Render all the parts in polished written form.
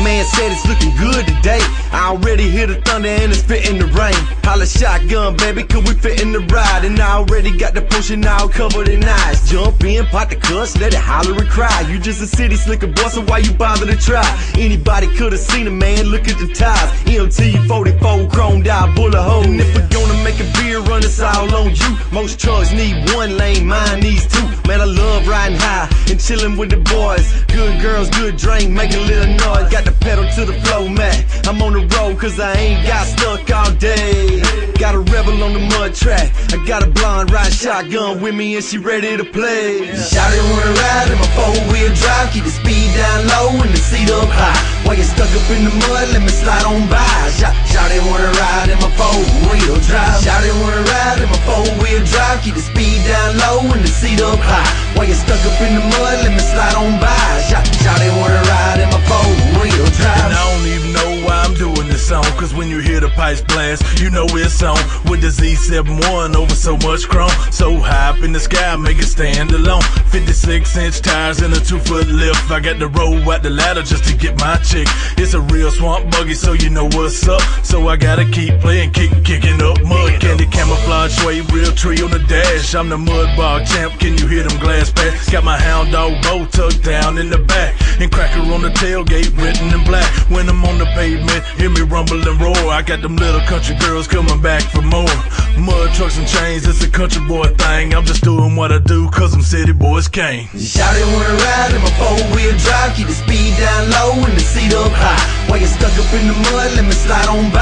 Man said it's looking good today. I already hear the thunder and it's fitting the rain. Holla shotgun, baby, cause we fit in the ride. And I already got the potion all covered in ice. Jump in, pot the cuss, let it holler and cry. You just a city slicker boy, so why you bother to try? Anybody could've seen it, man, look at the ties. MT 44, chromed out, bullet hole. And if we're gonna make a beer run, it's all on you. Most trucks need one lane, mine needs two. Man, I love riding high and chilling with the boys. Good girls, good drink, make a little noise. Got the pedal to the flow, man. I'm on the road cause I ain't got stuck all day. Got a rebel on the mud track. I got a blonde riding shotgun with me and she ready to play. Shawty wanna ride in my four-wheel drive. Keep the speed down low and the seat up high. While you stuck up in the mud, let me slide on by. Shawty wanna ride in my four-wheel drive. Shawty wanna ride in my four-wheel drive. Keep the speed down low and the seat up high. While you stuck up in the mud, let me slide on by. Shawty wanna ride in my four-wheel drive. And I don't even know why I'm doing this song, cause when you hear the pipes blast, you know it's on. With the Z71 over so much chrome, so high up in the sky, make it stand alone. 56-inch tires and a 2-foot lift. I got to roll out the ladder just to get my chick. It's a real swamp buggy, so you know what's up. So I gotta keep playing, kicking up mud candy, camouflage suede, real tree on the dash. I'm the mud bog champ, can you hear them glass packs? Got my hound dog bow tucked down in the back, and cracker on the tailgate written in black. When I'm on the pavement, hear me rumble and roar. I got them little country girls coming back for more. Mud trucks and chains, it's a country boy thing. I'm just doing what I do cause them city boys came. Shawty wanna ride in my four-wheel drive. Keep the speed down low and the seat up high. While you stuck up in the mud, let me slide on by.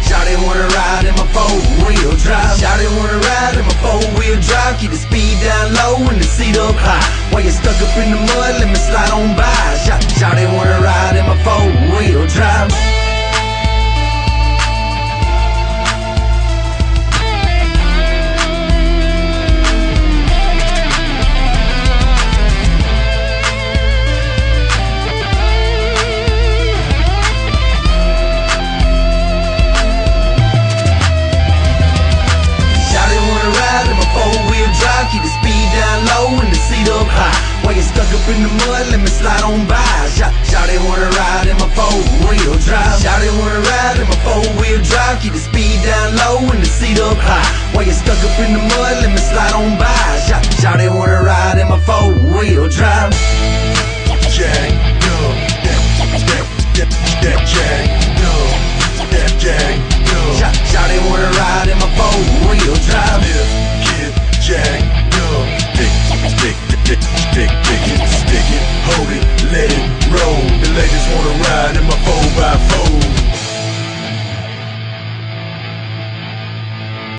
Shawty wanna ride in my four-wheel drive. Shawty wanna ride in my four-wheel drive. Keep the speed down low and the seat up high. While you stuck up in the mud, let me slide on by. Shawty wanna ride in my four-wheel drive. Keep the speed down low and the seat up high. While you stuck up in the mud, let me slide on by. Shawty wanna ride in my four-wheel drive. Shawty wanna ride in my four-wheel drive. Keep the speed down low and the seat up high.